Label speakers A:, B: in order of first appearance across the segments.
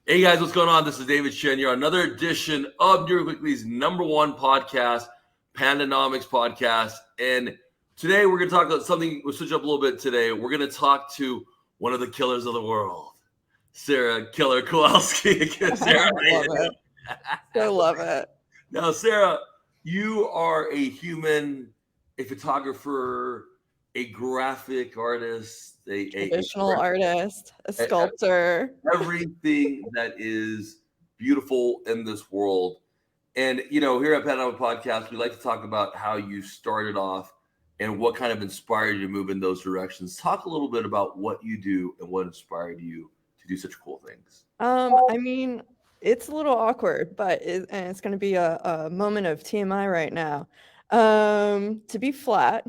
A: Hey guys, what's going on? This is David Shen. You're on another edition of New York Weekly's #1 podcast, Pandanomics podcast. And today we're going to talk about something. We'll switch up a little bit today. We're going to talk to one of the killers of the world, Sarah Killer Kowalski. Sarah,
B: Love it. So love it.
A: Now, Sarah, you are a human, a photographer, a graphic artist,
B: Traditional artist, a sculptor.
A: everything that is beautiful in this world. And, here at Panama Podcast, we like to talk about how you started off and what kind of inspired you to move in those directions. Talk a little bit about what you do and what inspired you to do such cool things.
B: I mean, it's a little awkward, but and it's going to be a moment of TMI right now. To be flat,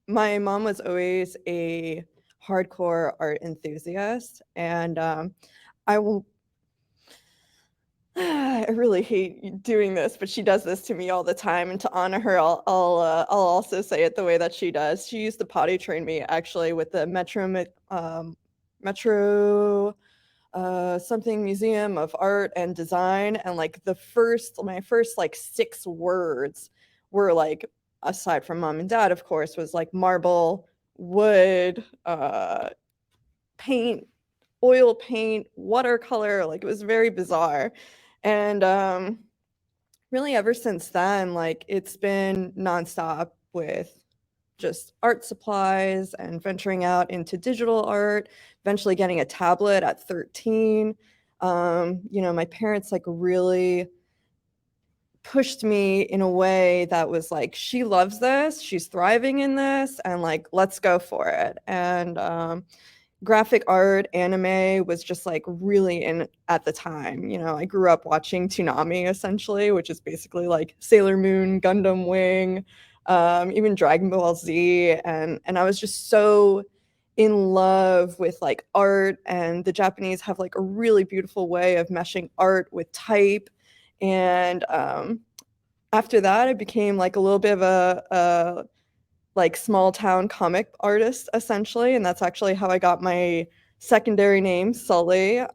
B: my mom was always a hardcore art enthusiast, and I will. I really hate doing this, but she does this to me all the time. And to honor her, I'll also say it the way that she does. She used to potty train me actually with the Metro something Museum of Art and Design, and like my first like 6 words were like, aside from mom and dad, of course, was like marble, wood, paint, oil paint, watercolor. Like, it was very bizarre. And really ever since then, like, it's been nonstop with just art supplies and venturing out into digital art, eventually getting a tablet at 13. My parents like really pushed me in a way that was like, she loves this, she's thriving in this, and like, let's go for it. And graphic art, anime was just like really in at the time. I grew up watching Toonami essentially, which is basically like Sailor Moon, Gundam Wing, even Dragon Ball Z, and I was just so in love with like art. And the Japanese have like a really beautiful way of meshing art with type. And after that, I became like a little bit of a like small town comic artist essentially, and that's actually how I got my secondary name. Sully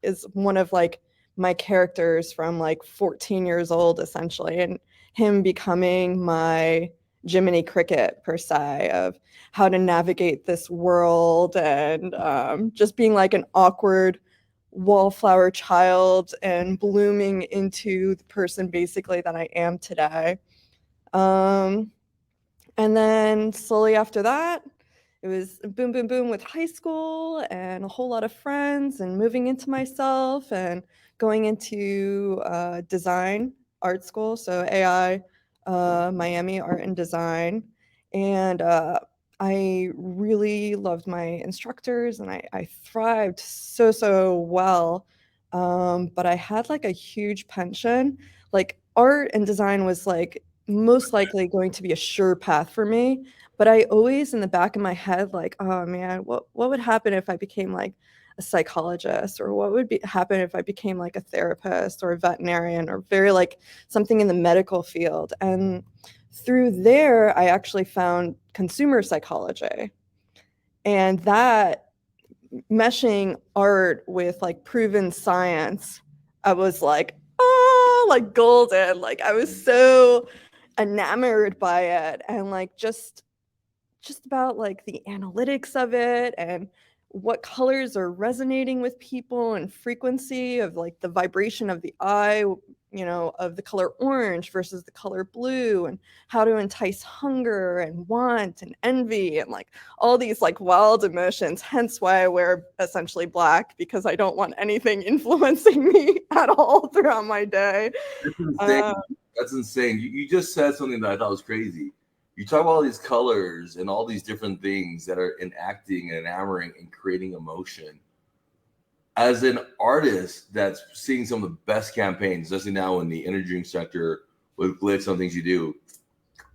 B: is one of like my characters from like 14 years old essentially, and him becoming my Jiminy Cricket per se, of how to navigate this world, and just being like an awkward wallflower child and blooming into the person basically that I am today. um and then slowly after that, it was boom, boom, boom with high school and a whole lot of friends and moving into myself and going into design art school. So AI, Miami Art and Design. And I really loved my instructors, and I thrived so well. But I had like a huge penchant. Like, art and design was like most likely going to be a sure path for me. But I always in the back of my head, like, oh man, what would happen if I became like a psychologist, or what would happen if I became like a therapist or a veterinarian, or very like something in the medical field. And through there, I actually found consumer psychology, and that meshing art with like proven science, I was like, oh, like golden. Like, I was so enamored by it, and like just about like the analytics of it, and what colors are resonating with people, and frequency of like the vibration of the eye, of the color orange versus the color blue, and how to entice hunger and want and envy, and like all these like wild emotions. Hence why I wear essentially black, because I don't want anything influencing me at all throughout my day.
A: That's insane.
B: uh,
A: That's insane. You just said something that I thought was crazy. You talk about all these colors and all these different things that are enacting and enamoring and creating emotion. As an artist that's seeing some of the best campaigns, especially now in the energy drink sector with Glytch, some things you do,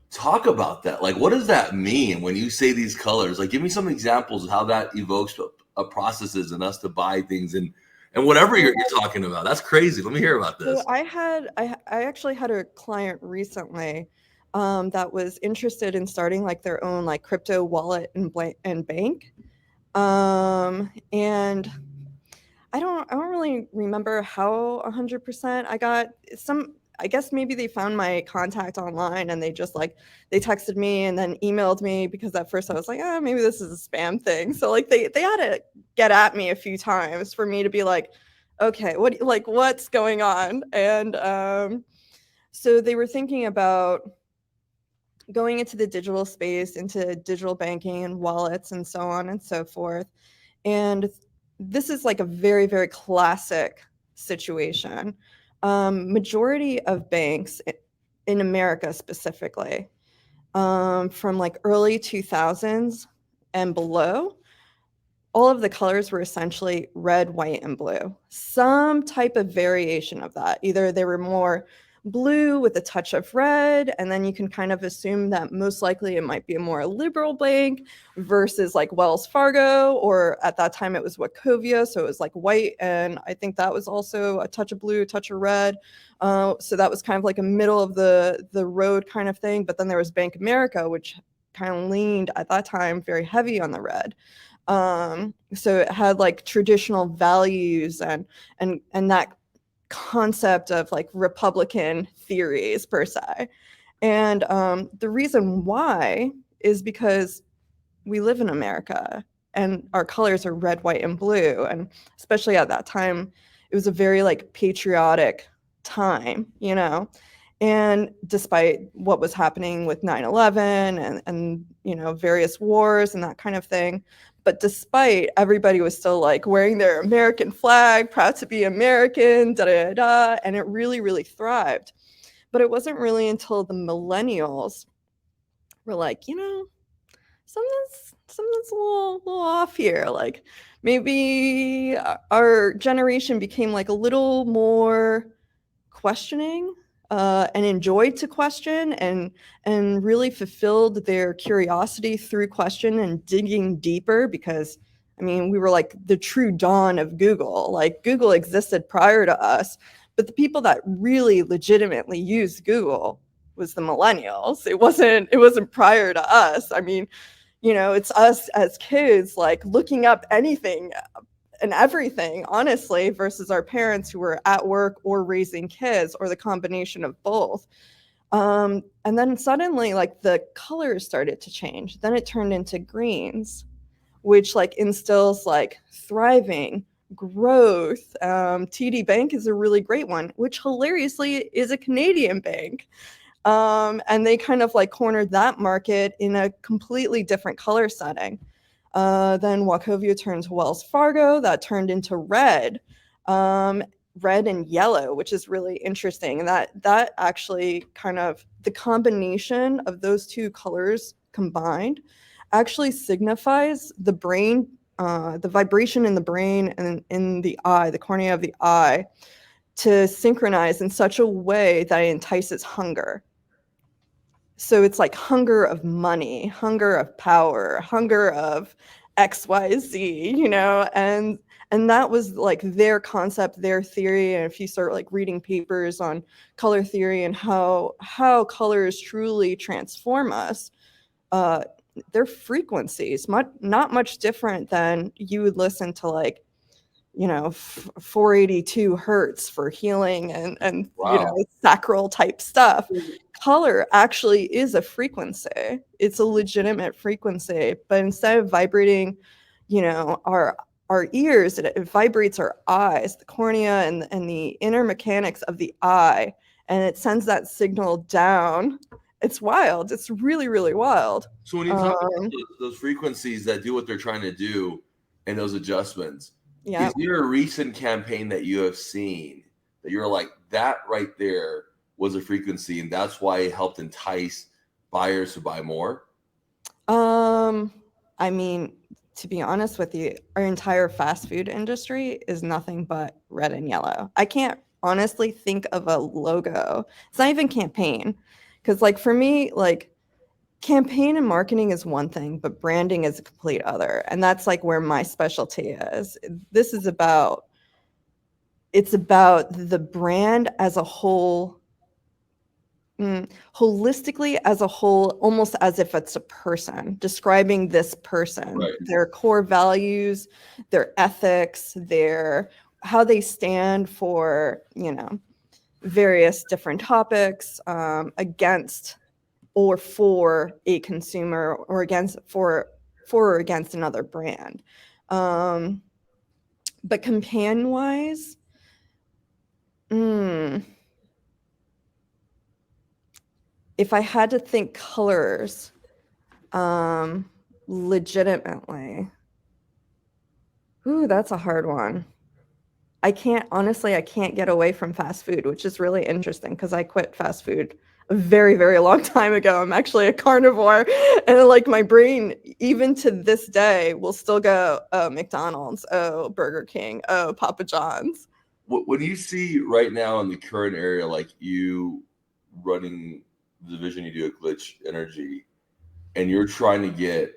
A: talk about that. Like, what does that mean when you say these colors? Like, give me some examples of how that evokes a processes and us to buy things and whatever you're talking about. That's crazy. Let me hear about
B: So
A: this.
B: I actually had a client recently that was interested in starting like their own like crypto wallet and bank. And I don't really remember how 100% I got some. I guess maybe they found my contact online and they just like they texted me and then emailed me, because at first I was like, oh, maybe this is a spam thing. So like they had to get at me a few times for me to be like, okay, what's going on? And so they were thinking about going into the digital space, into digital banking and wallets and so on and so forth. And this is like a very, very classic situation. Majority of banks in America specifically, from like early 2000s and below, all of the colors were essentially red, white, and blue. Some type of variation of that. Either they were more blue with a touch of red, and then you can kind of assume that most likely it might be a more liberal bank versus like Wells Fargo, or at that time it was Wachovia, so it was like white, and I think that was also a touch of blue, a touch of red. So that was kind of like a middle of the road kind of thing. But then there was Bank America, which kind of leaned at that time very heavy on the red. So it had like traditional values and that concept of like Republican theories per se. And the reason why is because we live in America and our colors are red, white, and blue. And especially at that time, it was a very like patriotic time, you know. And despite what was happening with 9/11 and you know, various wars and that kind of thing, but despite, everybody was still like wearing their American flag, proud to be American, da da da, and it really, really thrived. But it wasn't really until the millennials were like, you know, something's a little off here. Like maybe our generation became like a little more questioning, and enjoyed to question, and really fulfilled their curiosity through question and digging deeper. Because I mean, we were like the true dawn of Google. Like Google existed prior to us, but the people that really legitimately used Google was the millennials. It wasn't prior to us. I mean, you know, it's us as kids like looking up anything and everything, honestly, versus our parents who were at work or raising kids, or the combination of both. And then suddenly, like the colors started to change. Then it turned into greens, which like instills like thriving, growth. TD Bank is a really great one, which hilariously is a Canadian bank. And they kind of like cornered that market in a completely different color setting. Then Wachovia turned to Wells Fargo, that turned into red, red and yellow, which is really interesting. And that actually kind of, the combination of those two colors combined actually signifies the brain, the vibration in the brain and in the eye, the cornea of the eye, to synchronize in such a way that it entices hunger. So it's like hunger of money, hunger of power, hunger of XYZ, you know, and that was like their concept, their theory. And if you start like reading papers on color theory and how colors truly transform us, their frequencies, not much different than you would listen to like, you know, 482 hertz for healing and you know,
A: Wow.
B: sacral type stuff. Color actually is a frequency. It's a legitimate frequency, but instead of vibrating, you know, our ears, it vibrates our eyes, the cornea and the inner mechanics of the eye, and it sends that signal down. It's wild. It's really, really wild.
A: So when you talk about those frequencies that do what they're trying to do and those adjustments,
B: Yeah.
A: is there a recent campaign that you have seen that you're like, that right there was a frequency and that's why it helped entice buyers to buy more?
B: I mean, to be honest with you, our entire fast food industry is nothing but red and yellow. I can't honestly think of a logo. It's not even campaign. Because like for me, like campaign and marketing is one thing, but branding is a complete other. And that's like where my specialty is. This is about, it's about the brand as a whole, holistically as a whole, almost as if it's a person, describing this person,
A: Right.
B: their core values, their ethics, their how they stand for, you know, various different topics, against or for a consumer, or against for or against another brand. But companion wise, if I had to think colors, legitimately, that's a hard one. I can't get away from fast food, which is really interesting because I quit fast food a very, very long time ago. I'm actually a carnivore, and like my brain, even to this day, will still go, oh, McDonald's, oh, Burger King, oh, Papa John's.
A: What do you see right now in the current area, like you running the division you do at Glytch Energy, and you're trying to get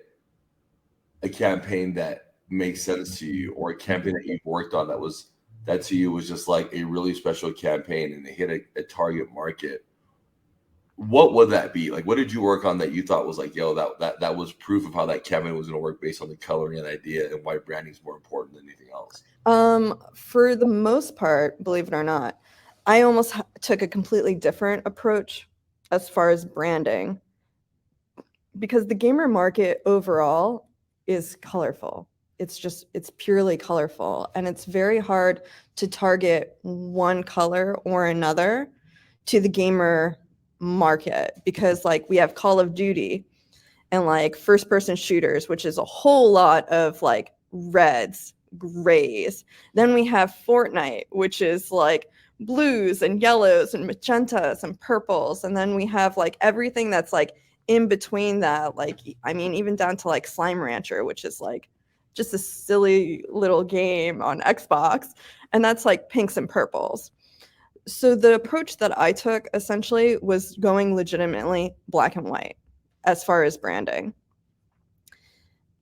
A: a campaign that makes sense to you, or a campaign that you've worked on that to you was just like a really special campaign and it hit a target market? What would that be? Like, what did you work on that you thought was like, yo, that was proof of how that campaign was going to work based on the coloring and idea, and why branding is more important than anything else?
B: For the most part, believe it or not, I almost took a completely different approach as far as branding, because the gamer market overall is colorful. It's purely colorful, and it's very hard to target one color or another to the gamer market, because like we have Call of Duty and like first person shooters, which is a whole lot of like reds, grays. Then we have Fortnite, which is like blues and yellows and magentas and purples. And then we have like everything that's like in between that. Like, I mean, even down to like Slime Rancher, which is like just a silly little game on Xbox. And that's like pinks and purples. So the approach that I took essentially was going legitimately black and white as far as branding.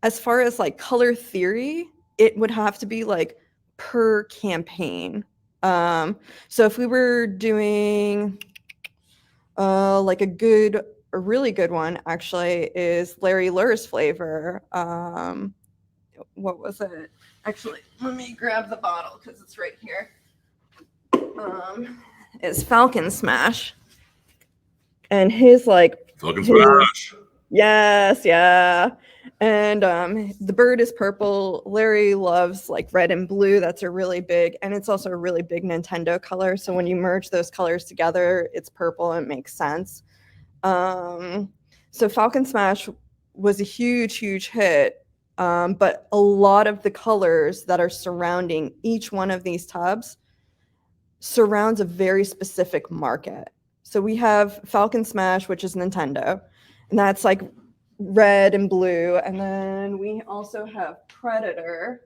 B: As far as like color theory, it would have to be like per campaign. So if we were doing like a really good one actually is Larry Lur's flavor. What was it? Actually, let me grab the bottle because it's right here. It's Falcon Smash. And his like
A: Falcon Smash.
B: Yes, yeah. And the bird is purple. Larry loves like red and blue. That's a really big, and it's also a really big Nintendo color. So when you merge those colors together, it's purple and it makes sense. So Falcon Smash was a huge, huge hit. But a lot of the colors that are surrounding each one of these tubs surrounds a very specific market. So we have Falcon Smash, which is Nintendo, and that's like red and blue. And then we also have Predator,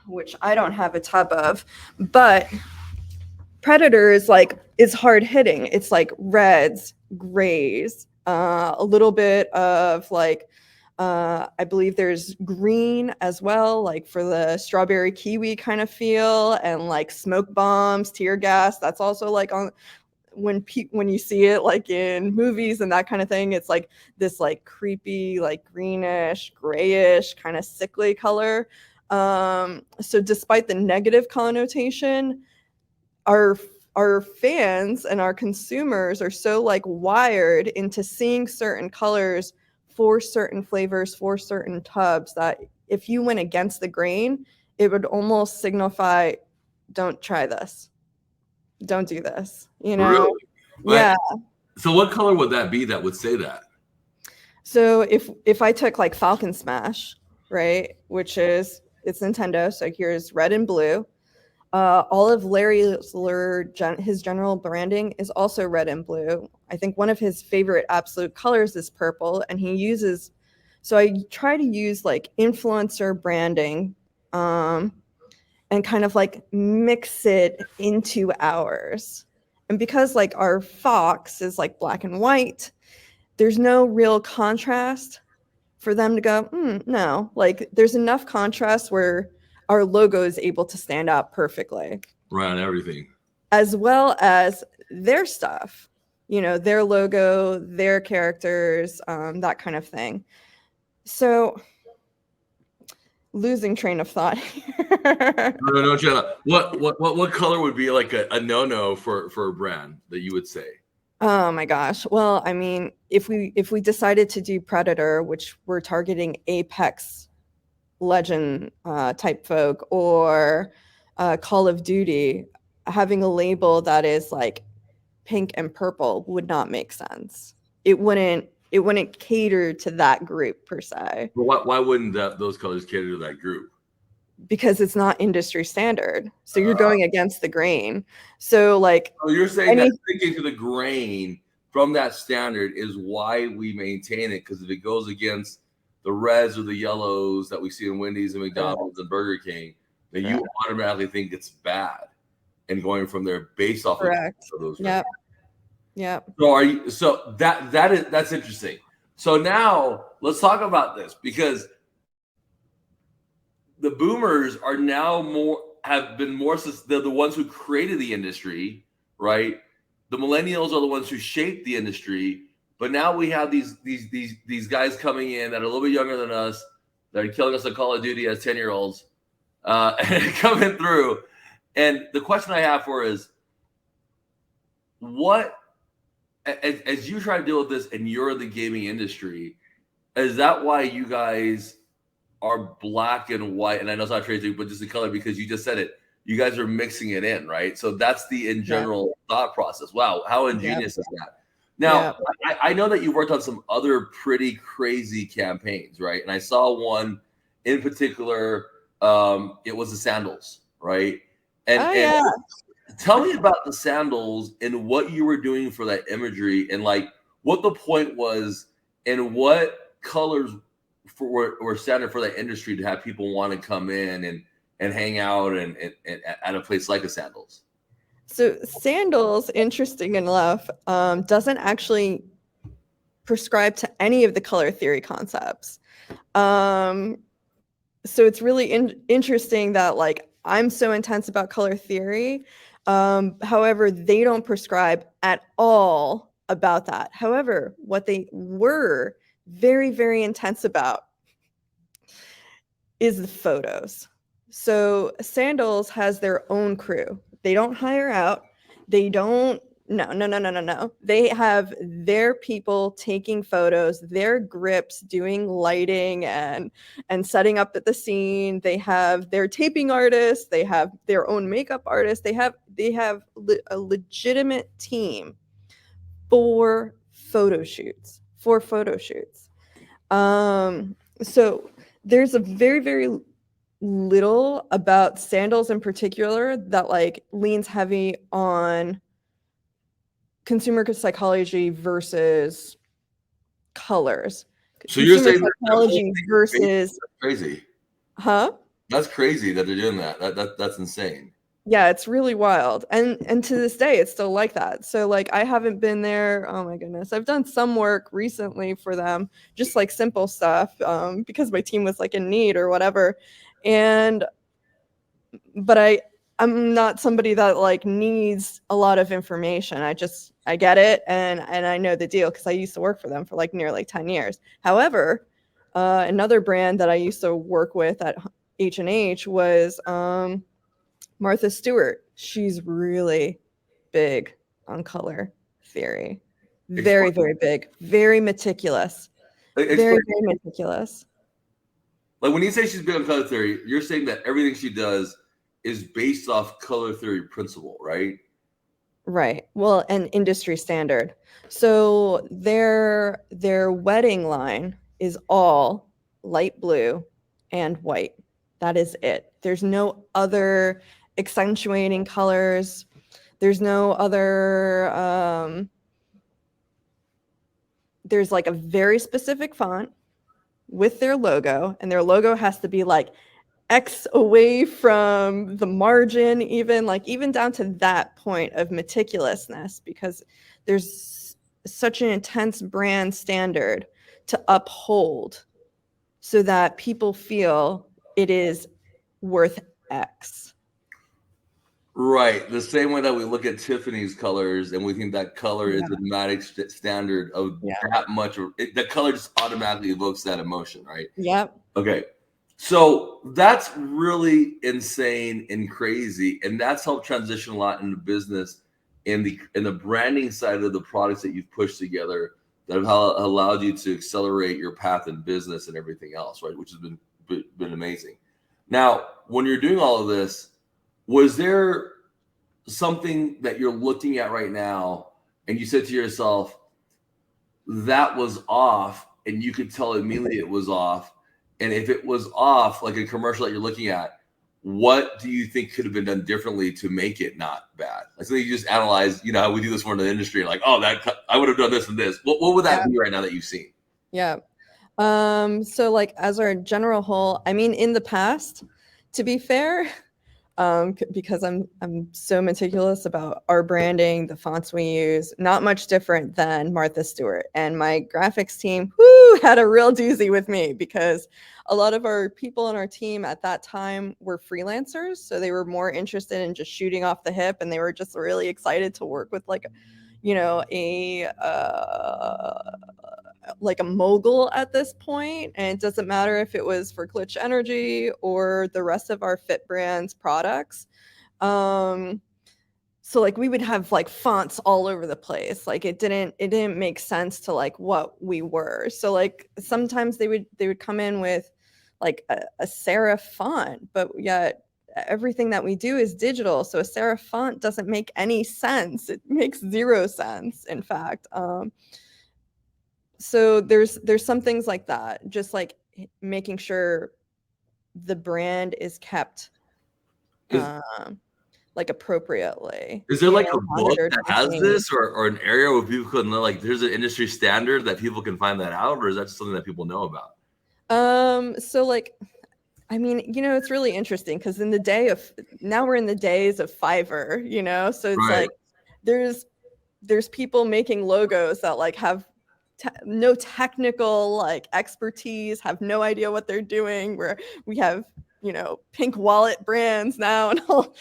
B: which I don't have a tub of, but Predator is like, it's hard hitting. It's like reds, grays, a little bit of like, I believe there's green as well, like for the strawberry kiwi kind of feel, and like smoke bombs, tear gas. That's also like on when you see it like in movies and that kind of thing. It's like this like creepy, like greenish, grayish kind of sickly color. So despite the negative connotation, our fans and our consumers are so like wired into seeing certain colors for certain flavors, for certain tubs, that if you went against the grain, it would almost signify, don't try this. Don't do this. You know?
A: Really?
B: Yeah.
A: So what color would that be that would say that?
B: So if I took like Falcon Smash, right, which is, it's Nintendo, so here's red and blue. All of his general branding is also red and blue. I think one of his favorite absolute colors is purple, and so I try to use like influencer branding, and kind of like mix it into ours. And because like our Fox is like black and white, there's no real contrast for them to go, no, like there's enough contrast where our logo is able to stand out perfectly.
A: Right, on everything.
B: As well as their stuff, you know, their logo, their characters, that kind of thing. So losing train of thought here.
A: No, Jenna. What color would be like a no-no for a brand that you would say?
B: Oh my gosh. Well, I mean, if we decided to do Predator, which we're targeting Apex Legend type folk, or Call of Duty, having a label that is like pink and purple would not make sense. It wouldn't cater to that group per se.
A: But why wouldn't those colors cater to that group?
B: Because it's not industry standard. So you're going against the grain. So like,
A: so you're saying that sticking to the grain from that standard is why we maintain it, because if it goes against the reds or the yellows that we see in Wendy's and McDonald's and Burger King, then you automatically think it's bad, and going from there based off of those.
B: Yep. Yep.
A: So that's interesting. So now let's talk about this, because the boomers are now have been more, they're the ones who created the industry, right? The millennials are the ones who shaped the industry, but now we have these guys coming in that are a little bit younger than us, that are killing us at Call of Duty as 10-year-olds, coming through. And the question I have for is, what, as you try to deal with this and you're in the gaming industry, is that why you guys are black and white? And I know it's not crazy, but just the color, because you just said it, you guys are mixing it in, right? So that's the in general thought process. Wow, how ingenious is that? Now, I know that you worked on some other pretty crazy campaigns, right? And I saw one in particular. It was the sandals, right? And tell me about the sandals and what you were doing for that imagery, and like what the point was, and what colors were standard for that industry to have people want to come in and hang out and at a place like a sandals.
B: So sandals, interesting enough, doesn't actually prescribe to any of the color theory concepts. So it's really interesting that like I'm so intense about color theory. However, they don't prescribe at all about that. However, what they were very, very intense about is the photos. So Sandals has their own crew. They don't hire out. They don't, no. They have their people taking photos, their grips doing lighting and setting up at the scene. They have their taping artists. They have their own makeup artists. They have a legitimate team for photo shoots. So there's a very, very little about sandals in particular that like leans heavy on consumer psychology versus colors.
A: So you're saying
B: psychology versus
A: crazy?
B: Huh?
A: That's crazy that they're doing that. That's insane.
B: Yeah, it's really wild. And to this day, it's still like that. So like I haven't been there. Oh my goodness. I've done some work recently for them, just like simple stuff, because my team was like in need or whatever. But I'm not somebody that like needs a lot of information. I get it and I know the deal because I used to work for them for like nearly 10 years. However, another brand that I used to work with at H&H was Martha Stewart. She's really big on color theory. Very, very big. Very meticulous. Very meticulous.
A: Like when you say she's big on color theory, you're saying that everything she does is based off color theory principle, right?
B: Right. Well, an industry standard. So their wedding line is all light blue and white. That is it. There's no other accentuating colors. There's no other there's like a very specific font with their logo, and their logo has to be like X away from the margin, even down to that point of meticulousness, because there's such an intense brand standard to uphold so that people feel it is worth X.
A: Right. The same way that we look at Tiffany's colors and we think that color is a dramatic standard of that much. The color just automatically evokes that emotion, right?
B: Yep.
A: Okay. So that's really insane and crazy, and that's helped transition a lot in the business and the branding side of the products that you've pushed together that have allowed you to accelerate your path in business and everything else, right? Which has been amazing. Now, when you're doing all of this, was there something that you're looking at right now, and you said to yourself, that was off, and you could tell immediately it was off? And if it was off, like a commercial that you're looking at, what do you think could have been done differently to make it not bad? Like, so you just analyze, how we do this more in the industry, like, oh, that I would have done this and this. What would that be right now that you've seen?
B: Yeah. So like as our general whole, I mean, in the past, to be fair, because I'm so meticulous about our branding, the fonts we use, not much different than Martha Stewart. And my graphics team, had a real doozy with me because a lot of our people on our team at that time were freelancers, so they were more interested in just shooting off the hip, and they were just really excited to work with like, a mogul at this point, and it doesn't matter if it was for Glytch Energy or the rest of our Fit Brands products. So like we would have like fonts all over the place. Like it didn't make sense to like what we were. So like sometimes they would come in with like a serif font, but yet everything that we do is digital. So a serif font doesn't make any sense. It makes zero sense, in fact. So there's some things like that, just like making sure the brand is kept like appropriately.
A: Is there like a book
B: monitored
A: that
B: by
A: has
B: things.
A: this, or an area where people can know, like, there's an industry standard that people can find that out, or is that just something that people know about?
B: So like, I mean, it's really interesting because now we're in the days of Fiverr, so it's
A: Right.
B: like there's people making logos that like have no technical like expertise, have no idea what they're doing, where we have pink wallet brands now and all,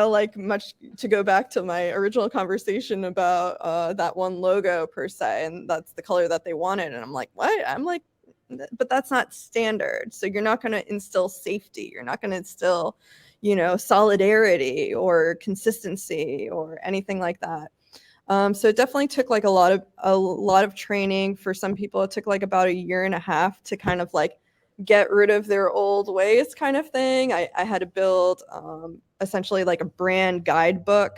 B: like, much to go back to my original conversation about that one logo per se, and that's the color that they wanted, and I'm like, what? I'm like, but that's not standard. So you're not going to instill safety, you're not going to instill solidarity or consistency or anything like that. So it definitely took like a lot of training. For some people, it took like about 1.5 years to kind of like get rid of their old ways, kind of thing. I had to build essentially like a brand guidebook.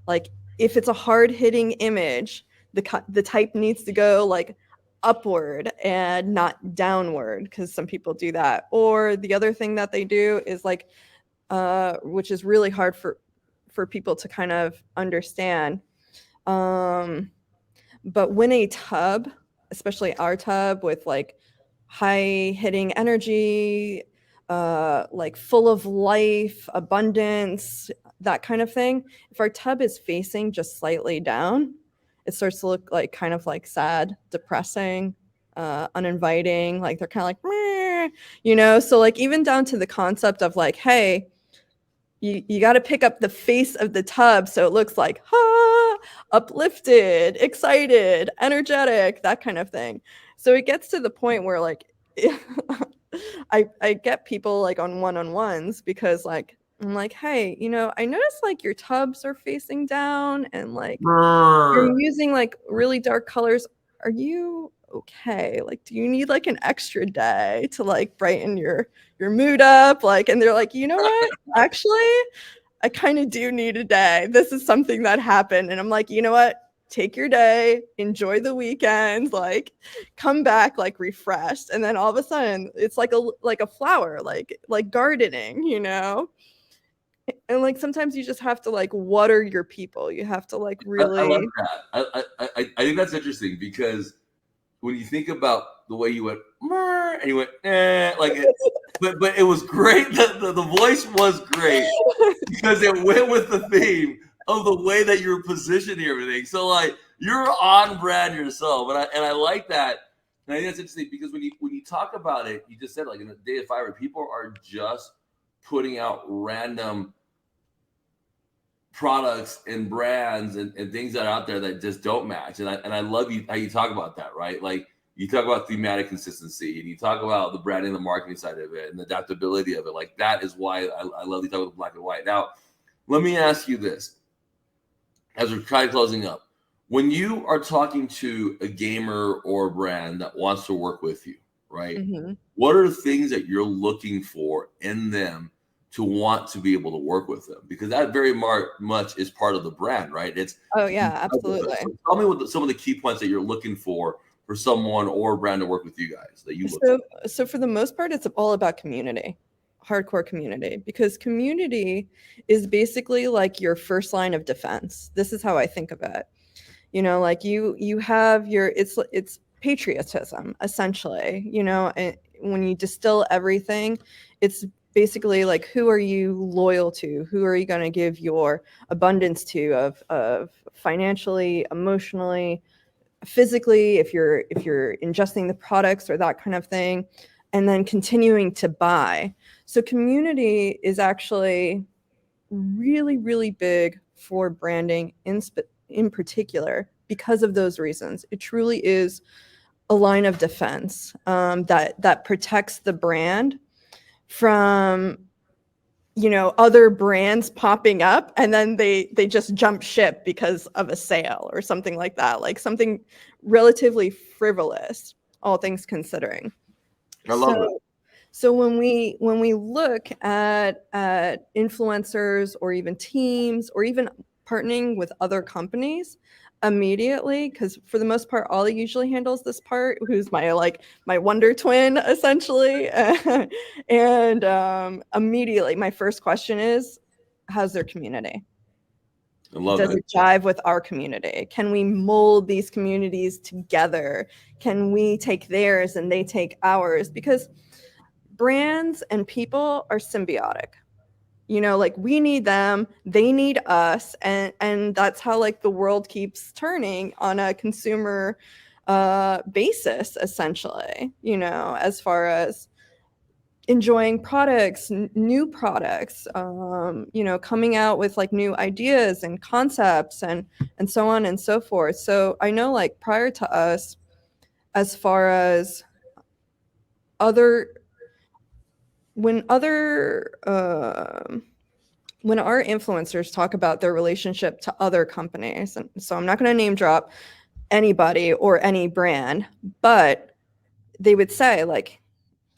B: Like if it's a hard hitting image, the type needs to go like upward and not downward, because some people do that. Or the other thing that they do is like, which is really hard for people to kind of understand. But when a tub, especially our tub with like high hitting energy, like full of life, abundance, that kind of thing, if our tub is facing just slightly down, it starts to look like kind of like sad, depressing, uninviting. Like they're kind of like, meh, so like even down to the concept of like, hey, you got to pick up the face of the tub so it looks like uplifted, excited, energetic, that kind of thing. So it gets to the point where like I get people like on one-on-ones because like I'm like, hey, I noticed like your tubs are facing down and like you're using like really dark colors. Are you okay? Like, do you need like an extra day to like brighten your mood up? Like, and they're like, you know what? Actually, I kind of do need a day. This is something that happened. And I'm like, you know what? Take your day, enjoy the weekend, like come back like refreshed. And then all of a sudden it's like a flower, like gardening, And like sometimes you just have to like water your people. You have to like really.
A: I love that. I think that's interesting because when you think about the way you went and you went like it, but it was great. The voice was great because it went with the theme of the way that you're positioning everything. So like you're on brand yourself, and I like that. And I think that's interesting because when you talk about it, you just said like in the day of Fiverr, people are just putting out random products and brands and things that are out there that just don't match. And I love how you talk about that, right? Like You talk about thematic consistency, and you talk about the branding, the marketing side of it, and the adaptability of it. Like that is why I love these talk about black and white. Now, let me ask you this, as we're kind of closing up: when you are talking to a gamer or a brand that wants to work with you, right?
B: Mm-hmm.
A: What are the things that you're looking for in them to want to be able to work with them? Because that very much is part of the brand, right? It's
B: Oh yeah, absolutely.
A: so tell me what some of the key points that you're looking for someone or a brand to work with you guys that you look for.
B: So for the most part, it's all about community, hardcore community, because community is basically like your first line of defense. This is how I think of it. You know, like you have your it's patriotism essentially. You know, and when you distill everything, it's basically like, who are you loyal to? Who are you going to give your abundance to of financially, emotionally, physically, if you're ingesting the products or that kind of thing, and then continuing to buy. So community is actually really, really big for branding in particular because of those reasons. It truly is a line of defense that protects the brand from, you know, other brands popping up and then they just jump ship because of a sale or something like that, like something relatively frivolous, all things considering.
A: I love it.
B: So when we look at influencers or even teams or even partnering with other companies immediately, because for the most part, Ollie usually handles this part, who's my wonder twin essentially, and immediately my first question is, how's their community?
A: I love
B: Does
A: it.
B: it jive with our community? Can we mold these communities together? Can we take theirs and they take ours? Because brands and people are symbiotic. You know, like we need them, they need us, and that's how like the world keeps turning on a consumer basis essentially, you know, as far as enjoying products, new products, you know, coming out with like new ideas and concepts and so on and so forth. So I know like prior to us, as far as other when other when our influencers talk about their relationship to other companies, and so I'm not going to name drop anybody or any brand, but they would say like,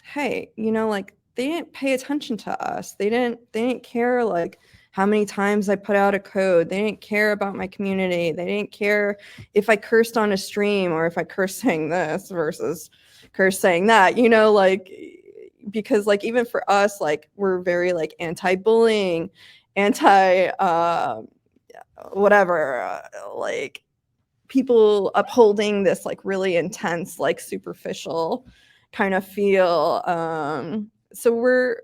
B: hey, you know, like they didn't pay attention to us. They didn't care like how many times I put out a code. They didn't care about my community. They didn't care if I cursed on a stream or if I cursed saying this versus curse saying that, you know, like, because like even for us, like we're very like anti-bullying, anti whatever, like people upholding this like really intense, like superficial kind of feel. So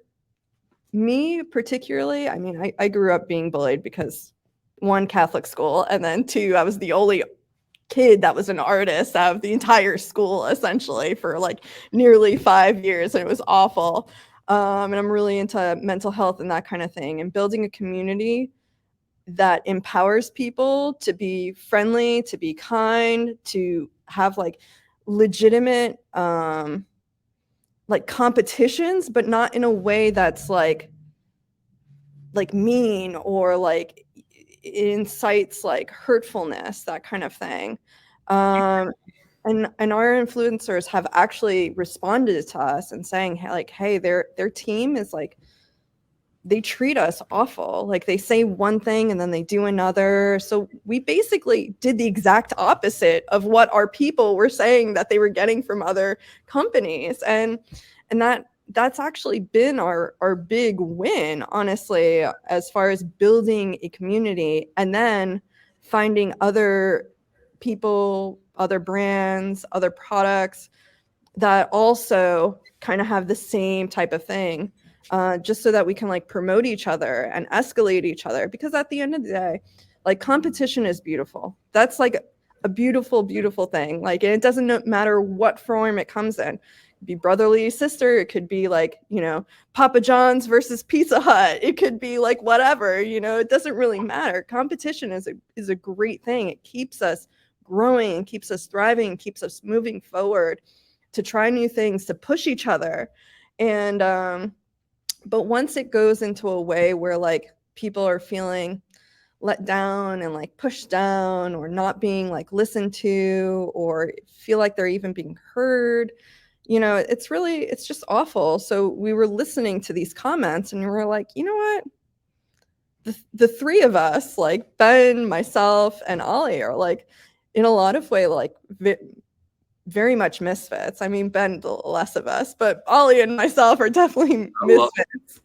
B: me particularly, I mean, I grew up being bullied because one, Catholic school, and then two, I was the only kid that was an artist out of the entire school essentially for like nearly 5 years, and it was awful. And I'm really into mental health and that kind of thing, and building a community that empowers people to be friendly, to be kind, to have like legitimate like competitions, but not in a way that's like mean or like incites like hurtfulness, that kind of thing. And our influencers have actually responded to us and saying like, hey, their team is like, they treat us awful. Like they say one thing and then they do another. So we basically did the exact opposite of what our people were saying that they were getting from other companies. And that's actually been our big win, honestly, as far as building a community and then finding other people, other brands, other products that also kind of have the same type of thing, just so that we can like promote each other and escalate each other. Because at the end of the day, like competition is beautiful. That's like a beautiful, beautiful thing. Like, and it doesn't matter what form it comes in. It could be brotherly sister. It could be like, you know, Papa John's versus Pizza Hut. It could be like whatever, you know, it doesn't really matter. Competition is a great thing. It keeps us growing and keeps us thriving, keeps us moving forward to try new things, to push each other. And but once it goes into a way where like people are feeling let down and like pushed down, or not being like listened to, or feel like they're even being heard, it's just awful. So we were listening to these comments and we were like, you know what, the three of us, like Ben, myself, and Ollie, are like in a lot of way like very much misfits. I mean, Ben, the less of us, but Ollie and myself are definitely misfits,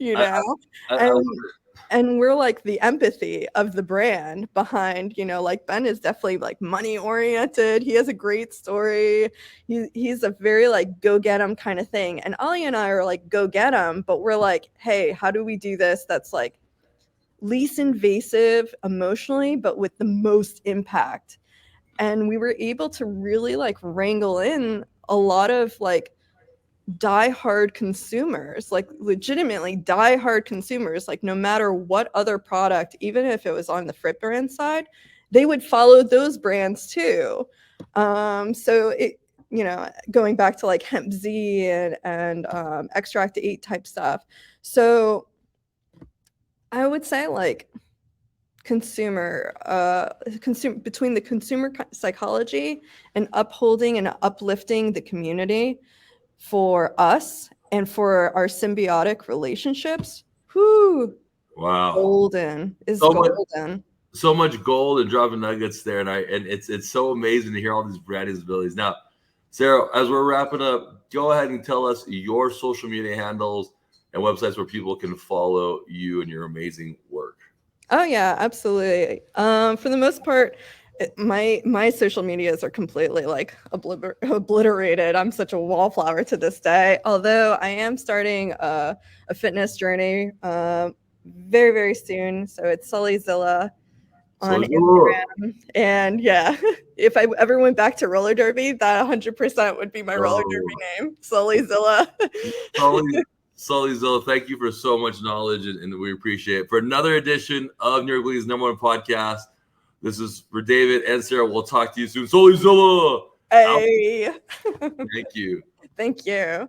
B: and we're like the empathy of the brand behind, like Ben is definitely like money oriented. He has a great story. He's a very like go get 'em kind of thing. And Ollie and I are like go get 'em, but we're like, hey, how do we do this that's like least invasive emotionally, but with the most impact? And we were able to really like wrangle in a lot of like diehard consumers, like legitimately diehard consumers, like no matter what other product, even if it was on the Frit brand side, they would follow those brands too. So it, going back to like Hemp Z and Extract 8 type stuff. So I would say like consumer between the consumer psychology and upholding and uplifting the community for us and for our symbiotic relationships,
A: Wow,
B: golden is golden.
A: So much gold and dropping nuggets there, and it's so amazing to hear all these branding abilities. Now, Sarah, as we're wrapping up, go ahead and tell us your social media handles and websites where people can follow you and your amazing work.
B: Oh yeah, absolutely. For the most part, my social medias are completely like obliterated. I'm such a wallflower to this day. Although I am starting a fitness journey very, very soon. So it's Sullyzilla on Instagram. And yeah, if I ever went back to roller derby, that 100% would be my roller derby name, Sullyzilla.
A: Sullyzilla, thank you for so much knowledge, and we appreciate it. For another edition of New York League's #1 podcast, this is for David and Sarah. We'll talk to you soon. Sullyzilla!
B: Hey!
A: Thank you.
B: Thank you.